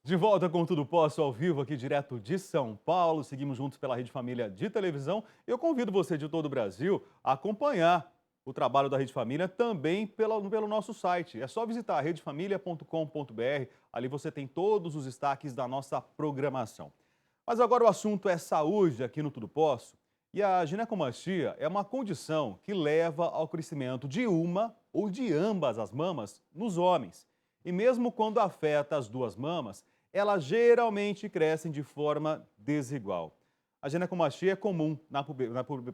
De volta com Tudo Posso ao vivo aqui direto de São Paulo. Seguimos juntos pela Rede Família de televisão. Eu convido você de todo o Brasil a acompanhar o trabalho da Rede Família também pelo nosso site. É só visitar redefamilia.com.br. Ali você tem todos os destaques da nossa programação. Mas agora o assunto é saúde aqui no Tudo Posso. E a ginecomastia é uma condição que leva ao crescimento de uma ou de ambas as mamas nos homens. E mesmo quando afeta as duas mamas, elas geralmente crescem de forma desigual. A ginecomastia é comum na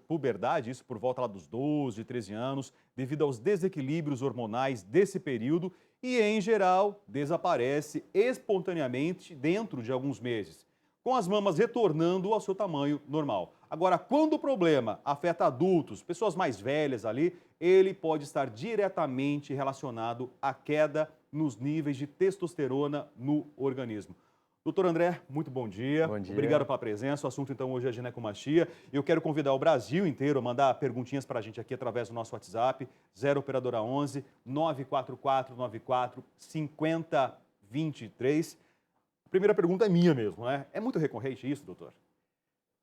puberdade, isso por volta lá dos 12, 13 anos, devido aos desequilíbrios hormonais desse período e, em geral, desaparece espontaneamente dentro de alguns meses, com as mamas retornando ao seu tamanho normal. Agora, quando o problema afeta adultos, pessoas mais velhas ali, ele pode estar diretamente relacionado à queda nos níveis de testosterona no organismo. Doutor André, muito bom dia. Bom dia. Obrigado pela presença. O assunto, então, hoje é ginecomastia. Eu quero convidar o Brasil inteiro a mandar perguntinhas para a gente aqui através do nosso WhatsApp, 0 Operadora 11 944 94 50 23. A primeira pergunta é minha mesmo, né? É muito recorrente isso, doutor?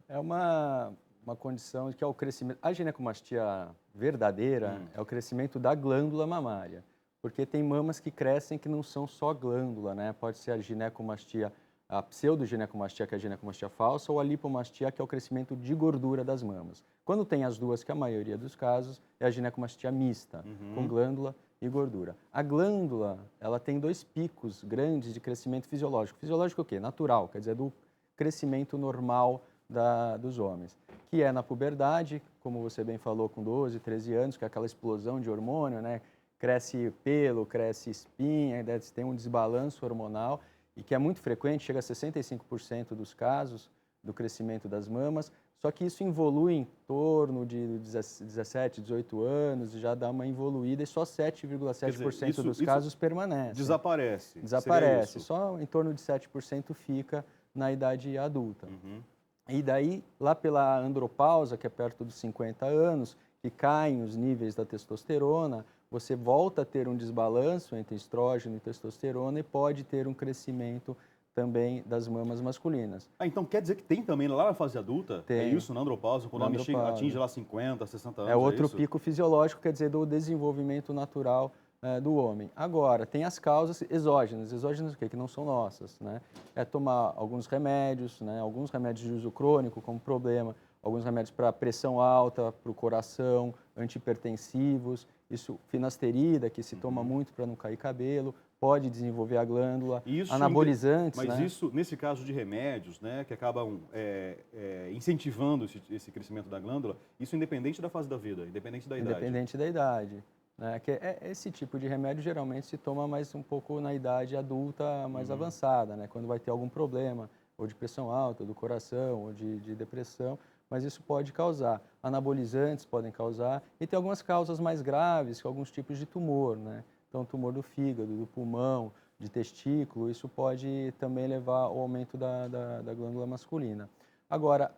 É uma condição que é o crescimento. A ginecomastia verdadeira é o crescimento da glândula mamária, porque tem mamas que crescem que não são só glândula, né? Pode ser a ginecomastia, a pseudoginecomastia, que é a ginecomastia falsa, ou a lipomastia, que é o crescimento de gordura das mamas. Quando tem as duas, que é a maioria dos casos, é a ginecomastia mista, com glândula e gordura. A glândula, ela tem dois picos grandes de crescimento fisiológico. Fisiológico o quê? Natural, quer dizer, do crescimento normal dos homens, que é na puberdade, como você bem falou, com 12, 13 anos, que é aquela explosão de hormônio, né? Cresce pelo, cresce espinha, tem um desbalanço hormonal e que é muito frequente, chega a 65% dos casos do crescimento das mamas, só que isso evolui em torno de 17, 18 anos, já dá uma evoluída e só 7,7% dos casos permanece. Desaparece. Desaparece, só em torno de 7% fica na idade adulta. E daí, lá pela andropausa, que é perto dos 50 anos, que caem os níveis da testosterona, você volta a ter um desbalanço entre estrógeno e testosterona e pode ter um crescimento também das mamas masculinas. Então quer dizer que tem também lá na fase adulta? Tem. É isso, na andropausa, quando o homem atinge lá 50, 60 anos, é outro isso? pico fisiológico, quer dizer, do desenvolvimento natural do homem. Agora, tem as causas exógenas. Exógenas o quê? Que não são nossas, né? É tomar alguns remédios, né? Alguns remédios de uso crônico como problema, alguns remédios para pressão alta, para o coração, antihipertensivos, isso, finasterida, que se toma muito para não cair cabelo, pode desenvolver a glândula, anabolizantes, Mas né? isso, nesse caso de remédios, né, que acabam incentivando esse crescimento da glândula, isso independente da fase da vida, independente da idade? Independente da idade. Né? Esse tipo de remédio geralmente se toma mais um pouco na idade adulta mais avançada, né? Quando vai ter algum problema, ou de pressão alta, do coração, ou de depressão, mas isso pode causar. Anabolizantes podem causar, e tem algumas causas mais graves, que alguns tipos de tumor, né? Então, tumor do fígado, do pulmão, de testículo, isso pode também levar ao aumento da glândula masculina. Agora,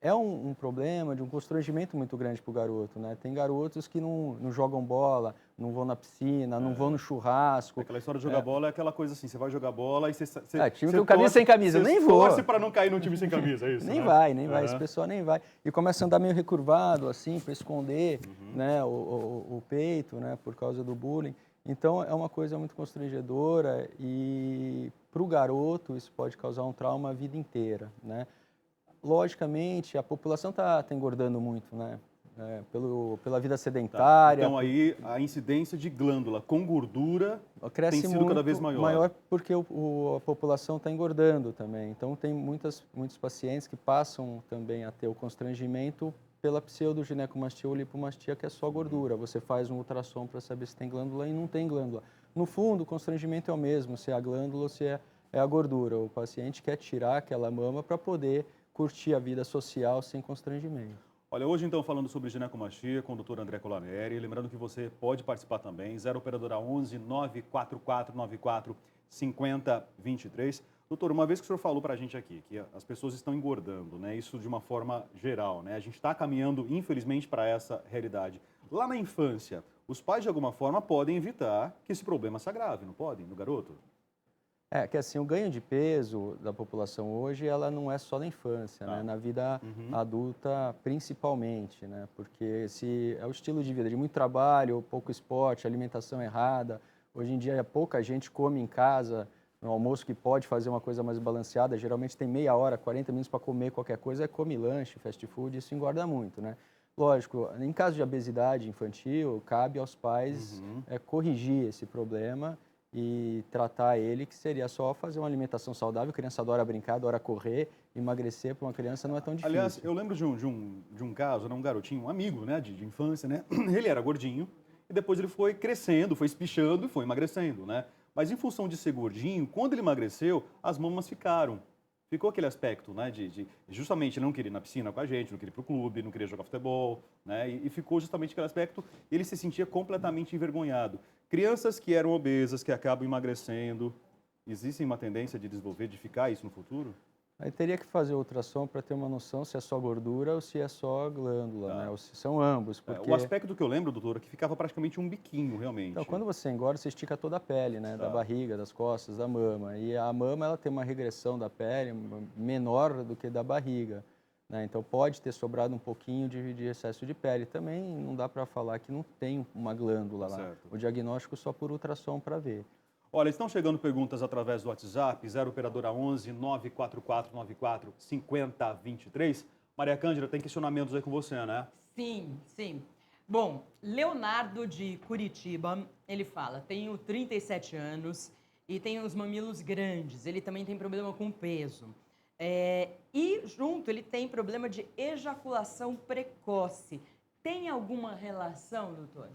é um problema de um constrangimento muito grande para o garoto, né? Tem garotos que não jogam bola, não vão na piscina, não vão no churrasco. Aquela história de jogar bola é aquela coisa assim, você vai jogar bola e time com camisa sem camisa, eu nem vou. Torce para não cair no time sem camisa, é isso? Nem vai, esse pessoal nem vai. E começa a andar meio recurvado, assim, para esconder né, o peito, né, por causa do bullying. Então, é uma coisa muito constrangedora e para o garoto isso pode causar um trauma a vida inteira, né? Logicamente, a população está engordando muito, né? Pela vida sedentária. Então, aí, a incidência de glândula com gordura tem sido cada vez maior. Maior porque a população está engordando também. Então, tem muitos pacientes que passam também a ter o constrangimento pela pseudoginecomastia ou lipomastia, que é só gordura. Você faz um ultrassom para saber se tem glândula e não tem glândula. No fundo, o constrangimento é o mesmo, se é a glândula ou se é a gordura. O paciente quer tirar aquela mama para poder curtir a vida social sem constrangimento. Olha, hoje então falando sobre ginecomastia com o Dr. André Colaneri, lembrando que você pode participar também, 0 Operadora 11 944 94 50 23. Doutor, uma vez que o senhor falou para a gente aqui que as pessoas estão engordando, né, isso de uma forma geral, né, a gente está caminhando infelizmente para essa realidade. Lá na infância, os pais de alguma forma podem evitar que esse problema se agrave, não podem, no garoto? É que assim, o ganho de peso da população hoje, ela não é só na infância, Tá. né? Na vida adulta principalmente, né? Porque se é o estilo de vida de muito trabalho, pouco esporte, alimentação errada. Hoje em dia pouca gente come em casa, no almoço que pode fazer uma coisa mais balanceada, geralmente tem meia hora, 40 minutos para comer qualquer coisa, come lanche, fast food, isso engorda muito, né? Lógico, em caso de obesidade infantil, cabe aos pais corrigir esse problema e tratar ele, que seria só fazer uma alimentação saudável. A criança adora brincar, adora correr, emagrecer para uma criança não é tão Aliás, difícil. eu lembro de um caso, né, um garotinho, um amigo, né, de infância, né? Ele era gordinho e depois ele foi crescendo, foi espichando e foi emagrecendo, né? Mas em função de ser gordinho, quando ele emagreceu, as mamas ficaram. Ficou aquele aspecto, né, justamente ele não queria ir na piscina com a gente, não queria ir pro clube, não queria jogar futebol, né? E ficou justamente aquele aspecto, ele se sentia completamente envergonhado. Crianças que eram obesas, que acabam emagrecendo, existe uma tendência de desenvolver, de ficar isso no futuro? Aí teria que fazer ultrassom para ter uma noção se é só gordura ou se é só glândula, né? Tá. Ou se são ambos, É, porque... o aspecto que eu lembro, doutor, é que ficava praticamente um biquinho, Então, realmente. quando você engorda, você estica toda a pele, né? Da Tá. barriga, das costas, da mama. E a mama, ela tem uma regressão da pele menor do que da barriga, né? Então, pode ter sobrado um pouquinho de excesso de pele. Também não dá para falar que não tem uma glândula Tá lá. certo. O diagnóstico só por ultrassom para ver. Olha, estão chegando perguntas através do WhatsApp, 0 operadora 11 94494 5023. Maria Cândida, tem questionamentos aí com você, né? Sim, sim. Bom, Leonardo de Curitiba, ele fala: tenho 37 anos e tenho os mamilos grandes. Ele também tem problema com peso. E junto ele tem problema de ejaculação precoce. Tem alguma relação, doutor?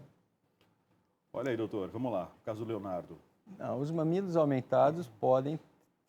Olha aí, doutor, vamos lá, o caso do Leonardo. Não, os mamilos aumentados podem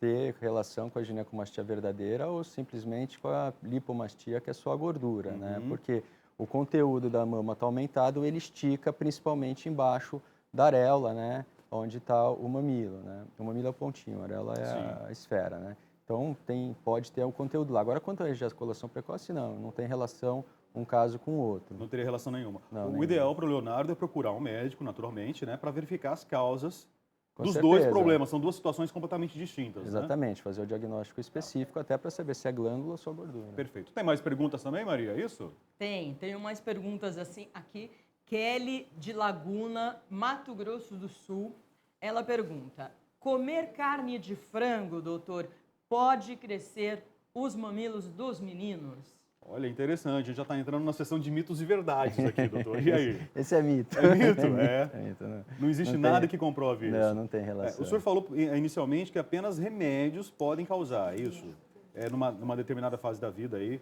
ter relação com a ginecomastia verdadeira ou simplesmente com a lipomastia, que é só a gordura, né? Porque o conteúdo da mama está aumentado, ele estica principalmente embaixo da areola, né? Onde está o mamilo, né? O mamilo é o pontinho, a areola é a esfera, né? Então, pode ter o conteúdo lá. Agora, quanto à ejaculação precoce, não tem relação um caso com o outro. Não teria relação nenhuma. Não, O nenhuma. ideal para o Leonardo é procurar um médico, naturalmente, né, para verificar as causas Com dos certeza. dois problemas. São duas situações completamente distintas, né? Exatamente, fazer o diagnóstico específico até para saber se é glândula ou só gordura. Perfeito. Tem mais perguntas também, Maria? É isso? Tenho mais perguntas assim aqui. Kelly de Laguna, Mato Grosso do Sul, ela pergunta: comer carne de frango, doutor, pode crescer os mamilos dos meninos? Olha, interessante. A gente já está entrando na sessão de mitos e verdades aqui, doutor. E aí? Esse é mito. É mito? É. É mito, não. Não existe Não nada tem- que comprove isso. Não tem relação. O senhor falou inicialmente que apenas remédios podem causar isso. Numa determinada fase da vida aí.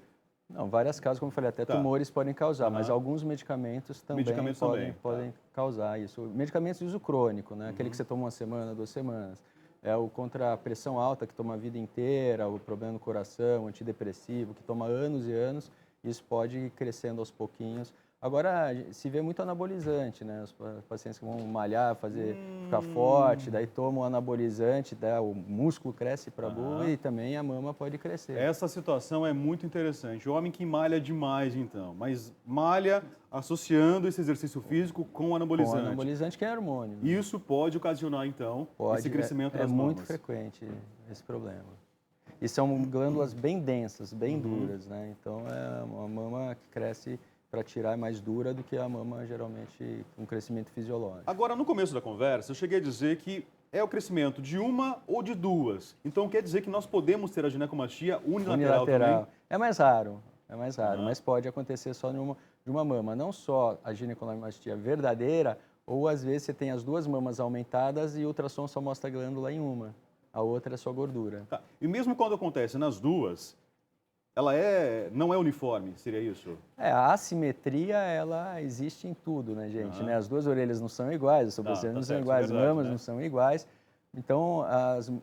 Não, várias causas, como eu falei, até Tá. tumores podem causar, mas alguns medicamentos também Medicamentos podem, também, podem causar isso. Medicamentos de uso crônico, né? Aquele que você toma uma semana, 2 semanas. É o contra a pressão alta, que toma a vida inteira, o problema no coração, o antidepressivo, que toma anos e anos. Isso pode ir crescendo aos pouquinhos. Agora, se vê muito anabolizante, né? Os pacientes que vão malhar, ficar forte, daí tomam anabolizante, daí o músculo cresce para burro e também a mama pode crescer. Essa situação é muito interessante. O homem que malha demais, então, mas malha associando esse exercício físico com Com anabolizante. anabolizante que é hormônio. Né? Isso pode ocasionar, então, Pode, esse crescimento é das muito mamas. frequente esse problema. E são glândulas bem densas, bem duras, né? Então é uma mama que cresce para tirar é mais dura do que a mama geralmente com crescimento fisiológico. Agora, no começo da conversa, eu cheguei a dizer que é o crescimento de uma ou de duas. Então, quer dizer que nós podemos ter a ginecomastia unilateral também? É mais raro, mas pode acontecer só de uma mama. Não só a ginecomastia verdadeira, ou às vezes você tem as duas mamas aumentadas e o ultrassom só mostra a glândula em uma. A outra é só gordura. Tá. E mesmo quando acontece nas duas, ela não é uniforme, seria isso? A assimetria, ela existe em tudo, né, gente? Né? As duas orelhas não são iguais, as sobrancelhas não são certo, iguais, é as verdade, mamas né? não são iguais. Então,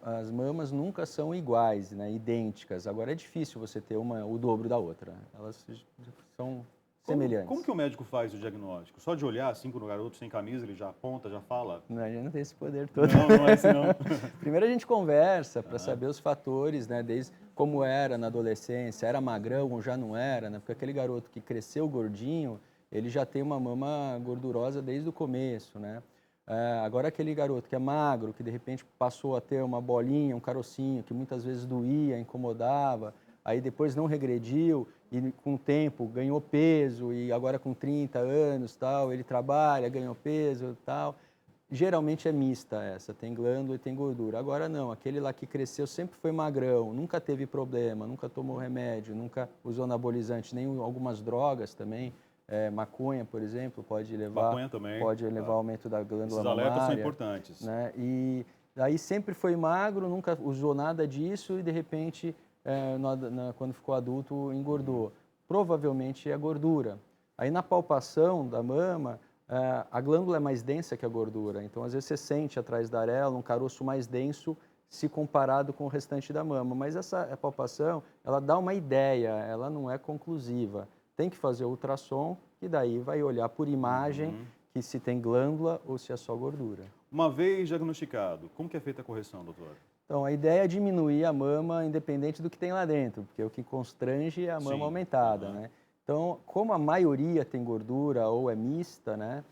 as mamas nunca são iguais, né, idênticas. Agora, é difícil você ter o dobro da outra. Elas são semelhantes. Como que o médico faz o diagnóstico? Só de olhar assim para o garoto sem camisa, ele já aponta, já fala? Não, a gente não tem esse poder todo. Não é assim não. Primeiro a gente conversa para saber os fatores, né? Desde como era na adolescência, era magrão ou já não era, né? Porque aquele garoto que cresceu gordinho, ele já tem uma mama gordurosa desde o começo, né? Agora aquele garoto que é magro, que de repente passou a ter uma bolinha, um carocinho, que muitas vezes doía, incomodava, aí depois não regrediu e com o tempo ganhou peso e agora com 30 anos, tal, ele trabalha, ganhou peso, tal. Geralmente é mista essa, tem glândula e tem gordura. Agora não, aquele lá que cresceu sempre foi magrão, nunca teve problema, nunca tomou remédio, nunca usou anabolizante, nem algumas drogas também. Maconha, por exemplo, pode levar, Maconha também, ao aumento da glândula Esses mamária. alertas são importantes. Né? E aí sempre foi magro, nunca usou nada disso e de repente, quando ficou adulto, engordou. Provavelmente é gordura. Aí na palpação da mama, a glândula é mais densa que a gordura, então às vezes você sente atrás da areola um caroço mais denso se comparado com o restante da mama, mas essa palpação, ela dá uma ideia, ela não é conclusiva. Tem que fazer ultrassom e daí vai olhar por imagem que se tem glândula ou se é só gordura. Uma vez diagnosticado, como que é feita a correção, doutor? Então, a ideia é diminuir a mama independente do que tem lá dentro, porque o que constrange é a mama aumentada, né? Então, como a maioria tem gordura ou é mista, né,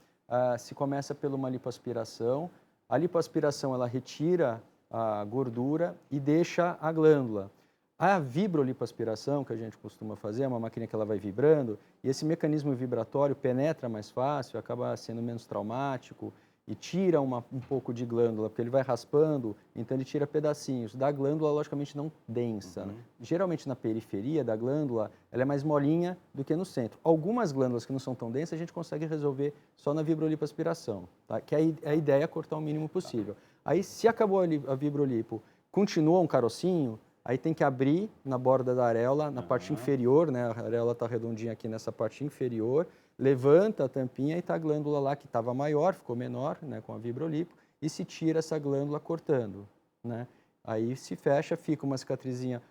se começa por uma lipoaspiração. A lipoaspiração, ela retira a gordura e deixa a glândula. A vibrolipoaspiração, que a gente costuma fazer, é uma máquina que ela vai vibrando, e esse mecanismo vibratório penetra mais fácil, acaba sendo menos traumático e tira um pouco de glândula, porque ele vai raspando, então ele tira pedacinhos da glândula, logicamente não densa. Né? Geralmente na periferia da glândula, ela é mais molinha do que no centro. Algumas glândulas que não são tão densas, a gente consegue resolver só na vibrolipoaspiração, tá? Que a ideia é cortar o mínimo possível. Aí, se acabou a vibrolipo, continua um carocinho, aí tem que abrir na borda da areola, na parte inferior, né? A areola está redondinha aqui nessa parte inferior, levanta a tampinha e está a glândula lá que estava maior, ficou menor, né, com a vibrolipo, e se tira essa glândula cortando, né? Aí se fecha, fica uma cicatrizinha,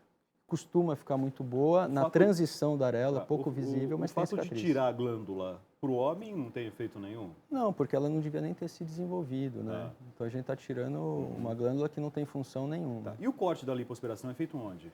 costuma ficar muito boa, na transição da areola, pouco visível, mas tem cicatriz. O fato de tirar a glândula para o homem não tem efeito nenhum? Não, porque ela não devia nem ter se desenvolvido, né? Então a gente está tirando uma glândula que não tem função nenhuma. E o corte da lipoaspiração é feito onde?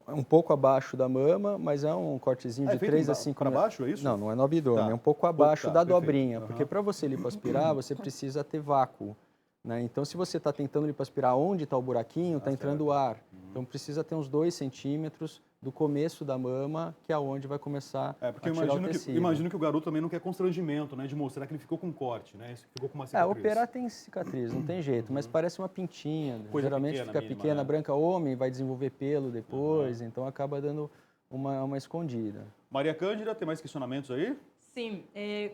Um pouco abaixo da mama, mas é um cortezinho de 3 a 5 para baixo, é isso? Não, não é no abdômen, é um pouco abaixo da dobrinha, perfeito. porque para você lipoaspirar, você precisa ter vácuo, né? Então, se você está tentando lipoaspirar onde está o buraquinho, está entrando ar. Então, precisa ter uns 2 centímetros do começo da mama, que é onde vai começar a tirar o tecido. Imagino que o garoto também não quer constrangimento, né? De mostrar que ele ficou com corte, né? Ficou com uma cicatriz. Operar tem cicatriz, não tem jeito, mas parece uma pintinha. Coisa geralmente pequena, fica mínima, pequena, né? branca, homem, vai desenvolver pelo depois, então acaba dando uma escondida. Maria Cândida, tem mais questionamentos aí? Sim,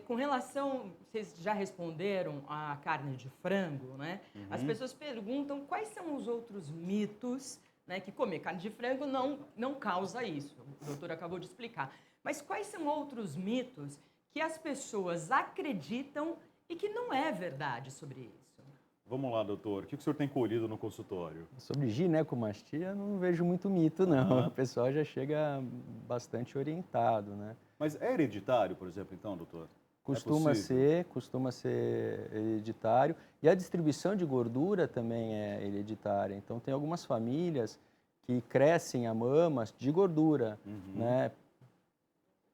com relação, vocês já responderam à carne de frango, né? As pessoas perguntam quais são os outros mitos, né, que comer carne de frango não causa isso. O doutor acabou de explicar. Mas quais são outros mitos que as pessoas acreditam e que não é verdade sobre isso? Vamos lá, doutor. O que o senhor tem colhido no consultório? Sobre ginecomastia, não vejo muito mito, não. O pessoal já chega bastante orientado, né? Mas é hereditário, por exemplo, então, doutor? Costuma ser hereditário. E a distribuição de gordura também é hereditária. Então, tem algumas famílias que crescem a mamas de gordura, né?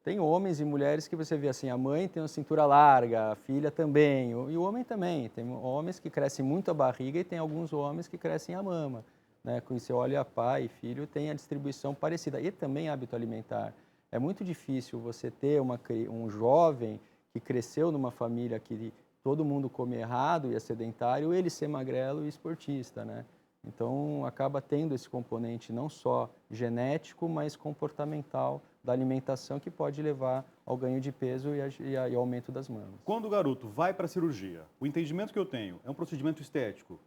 Tem homens e mulheres que você vê assim, a mãe tem uma cintura larga, a filha também, e o homem também. Tem homens que crescem muito a barriga e tem alguns homens que crescem a mama, né? Quando você olha pai e filho, tem a distribuição parecida. E também hábito alimentar. É muito difícil você ter um jovem que cresceu numa família que todo mundo come errado e é sedentário, ele ser magrelo e esportista, né? Então, acaba tendo esse componente não só genético, mas comportamental da alimentação que pode levar ao ganho de peso e ao aumento das mamas. Quando o garoto vai para a cirurgia, o entendimento que eu tenho é um procedimento estético?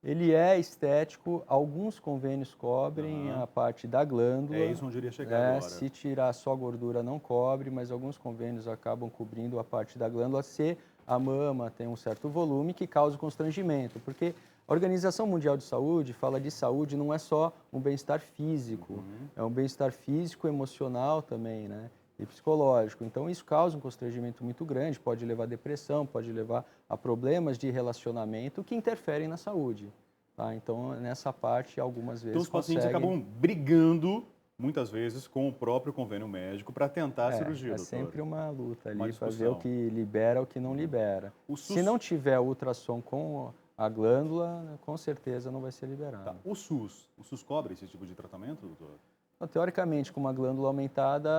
Ele é estético, alguns convênios cobrem a parte da glândula. É isso onde eu iria chegar agora. Se tirar só gordura não cobre, mas alguns convênios acabam cobrindo a parte da glândula se a mama tem um certo volume que causa constrangimento, porque a Organização Mundial de Saúde fala de saúde não é só um bem-estar físico, é um bem-estar físico, emocional também, né? E psicológico. Então, isso causa um constrangimento muito grande, pode levar a depressão, pode levar a problemas de relacionamento que interferem na saúde. Tá? Então, nessa parte, algumas vezes Então, os pacientes acabam brigando muitas vezes com o próprio convênio médico para tentar a cirurgia, É doutor. sempre uma luta Uma ali para ver discussão. o que libera, o que não libera. O Se SUS, não tiver ultrassom com a glândula, né, com certeza não vai ser tá. liberado. O SUS cobre esse tipo de tratamento, doutor? Então, teoricamente, com uma glândula aumentada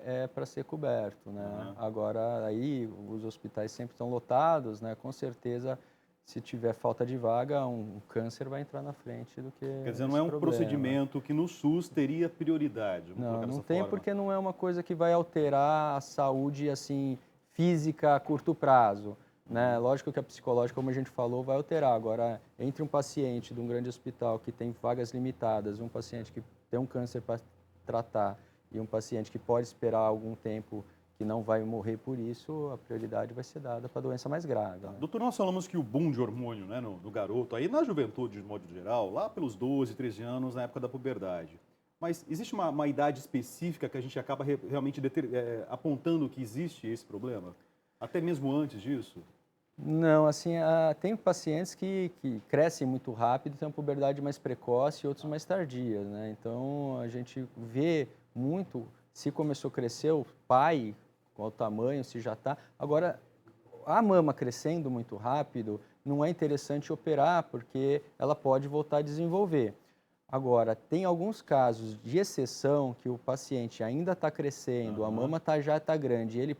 é para ser coberto, né? Aham. Agora, aí os hospitais sempre estão lotados, né? Com certeza, se tiver falta de vaga, um câncer vai entrar na frente do que Quer dizer, não esse é um problema. procedimento que no SUS teria prioridade, vamos Não, colocar não dessa tem forma. porque não é uma coisa que vai alterar a saúde, assim, física a curto prazo, né? Lógico que a psicológica, como a gente falou, vai alterar. Agora, entre um paciente de um grande hospital que tem vagas limitadas, um paciente que tem um câncer para tratar e um paciente que pode esperar algum tempo que não vai morrer por isso, a prioridade vai ser dada para a doença mais grave, né? Doutor, nós falamos que o boom de hormônio, né, no garoto, aí na juventude, de modo geral, lá pelos 12, 13 anos, na época da puberdade. Mas existe uma idade específica que a gente acaba realmente apontando que existe esse problema? Até mesmo antes disso? Não, assim, tem pacientes que crescem muito rápido, têm uma puberdade mais precoce e outros mais tardias, né? Então, a gente vê muito se começou a crescer o pai, qual o tamanho, se já está. Agora, a mama crescendo muito rápido, não é interessante operar, porque ela pode voltar a desenvolver. Agora, tem alguns casos de exceção que o paciente ainda está crescendo, a mama já está grande, ele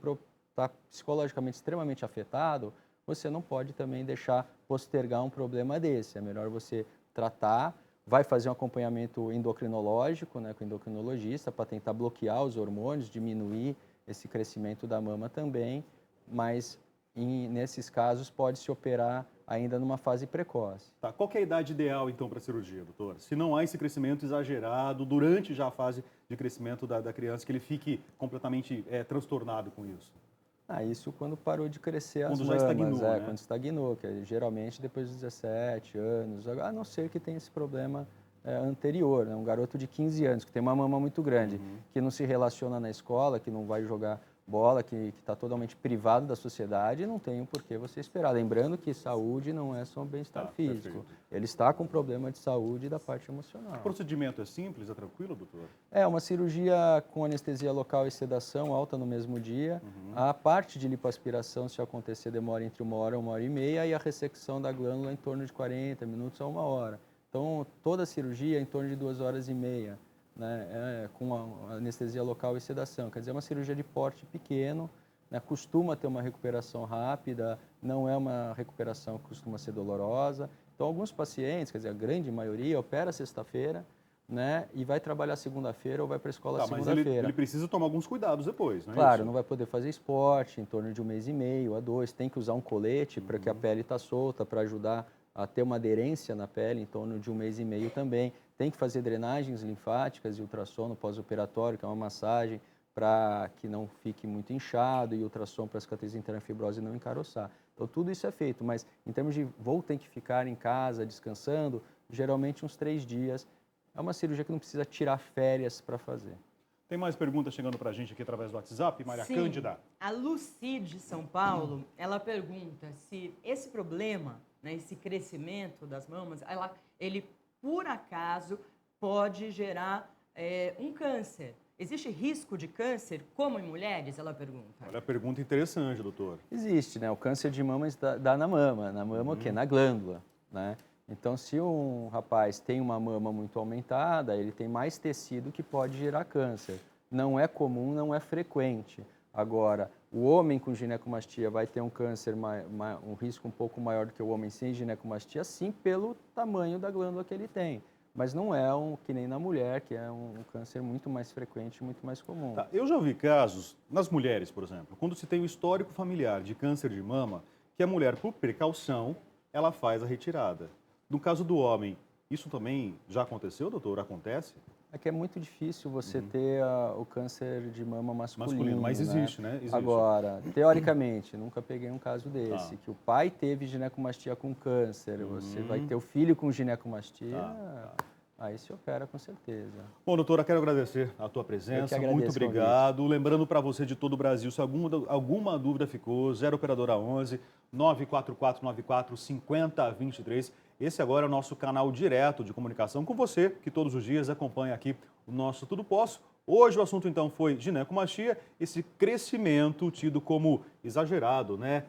está psicologicamente extremamente afetado, você não pode também deixar postergar um problema desse. É melhor você tratar, vai fazer um acompanhamento endocrinológico, né, com o endocrinologista, para tentar bloquear os hormônios, diminuir esse crescimento da mama também, mas nesses casos pode-se operar ainda numa fase precoce. Tá. Qual que é a idade ideal, então, para a cirurgia, doutor? Se não há esse crescimento exagerado durante já a fase de crescimento da criança, que ele fique completamente transtornado com isso? Isso quando parou de crescer as Quando já mamas, estagnou, né? quando estagnou, que é geralmente depois dos 17 anos, a não ser que tenha esse problema anterior, né? Um garoto de 15 anos que tem uma mama muito grande, que não se relaciona na escola, que não vai jogar bola, que está totalmente privado da sociedade, não tem por que você esperar. Lembrando que saúde não é só bem-estar físico. Perfeito. Ele está com problema de saúde da parte emocional. O procedimento é simples, é tranquilo, doutor? É uma cirurgia com anestesia local e sedação alta no mesmo dia. A parte de lipoaspiração, se acontecer, demora entre 1 hora e 1 hora e meia, e a ressecção da glândula em torno de 40 minutos a 1 hora. Então, toda a cirurgia é em torno de 2 horas e meia, né, com a anestesia local e sedação. Quer dizer, é uma cirurgia de porte pequeno, né, costuma ter uma recuperação rápida, não é uma recuperação que costuma ser dolorosa. Então, alguns pacientes, quer dizer, a grande maioria, opera sexta-feira, né, e vai trabalhar segunda-feira ou vai para a escola Mas segunda-feira. ele precisa tomar alguns cuidados depois, não é Claro, isso? não vai poder fazer esporte em torno de 1 mês e meio a 2, tem que usar um colete para que a pele está solta, para ajudar a ter uma aderência na pele em torno de 1 mês e meio também. Tem que fazer drenagens linfáticas e ultrassom no pós-operatório, que é uma massagem para que não fique muito inchado, e ultrassom para a cicatriz interna fibrose não encaroçar. Então, tudo isso é feito, mas em termos de tem que ficar em casa descansando, geralmente uns 3 dias. É uma cirurgia que não precisa tirar férias para fazer. Tem mais perguntas chegando para a gente aqui através do WhatsApp, Maria Sim. Cândida? A Lucy de São Paulo, ela pergunta se esse problema, né, esse crescimento das mamas, ele por acaso pode gerar um câncer. Existe risco de câncer, como em mulheres? Ela pergunta. Olha a pergunta interessante, doutor. Existe, né? O câncer de mama dá na mama. Na mama o quê? Na glândula, né? Então, se um rapaz tem uma mama muito aumentada, ele tem mais tecido que pode gerar câncer. Não é comum, não é frequente. Agora, o homem com ginecomastia vai ter um câncer, um risco um pouco maior do que o homem sem ginecomastia, sim, pelo tamanho da glândula que ele tem. Mas não é que nem na mulher, que é um câncer muito mais frequente, muito mais comum. Tá, eu já vi casos, nas mulheres, por exemplo, quando se tem o histórico familiar de câncer de mama, que a mulher, por precaução, ela faz a retirada. No caso do homem, isso também já aconteceu, doutor? Acontece? É que é muito difícil você ter o câncer de mama masculino, mas existe, né? Existe. Agora, teoricamente, nunca peguei um caso desse, Ah. que o pai teve ginecomastia com câncer, você vai ter o filho com ginecomastia, aí se opera com certeza. Bom, doutora, quero agradecer a tua presença, agradeço muito o convite. obrigado. Lembrando para você de todo o Brasil, se alguma dúvida ficou, 0 operadora 11 94494 5023. esse agora é o nosso canal direto de comunicação com você, que todos os dias acompanha aqui o nosso Tudo Posso. Hoje o assunto então foi ginecomastia, esse crescimento tido como exagerado, né?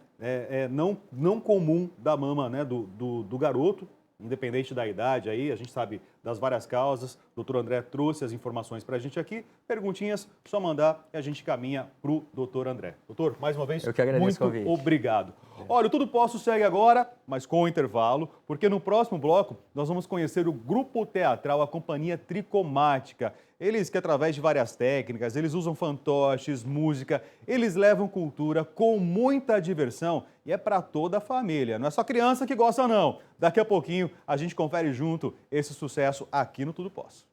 Não comum da mama, né? do garoto, independente da idade aí, a gente sabe das várias causas. O doutor André trouxe as informações para a gente aqui. Perguntinhas, só mandar e a gente caminha para o doutor André. Doutor, mais uma vez, eu que agradeço muito o convite. obrigado. Olha, o Tudo Posso segue agora, mas com intervalo, porque no próximo bloco nós vamos conhecer o grupo teatral, a Companhia Tricomática. Eles que através de várias técnicas, eles usam fantoches, música, eles levam cultura com muita diversão e é para toda a família. Não é só criança que gosta não. Daqui a pouquinho a gente confere junto esse sucesso aqui no Tudo Posso.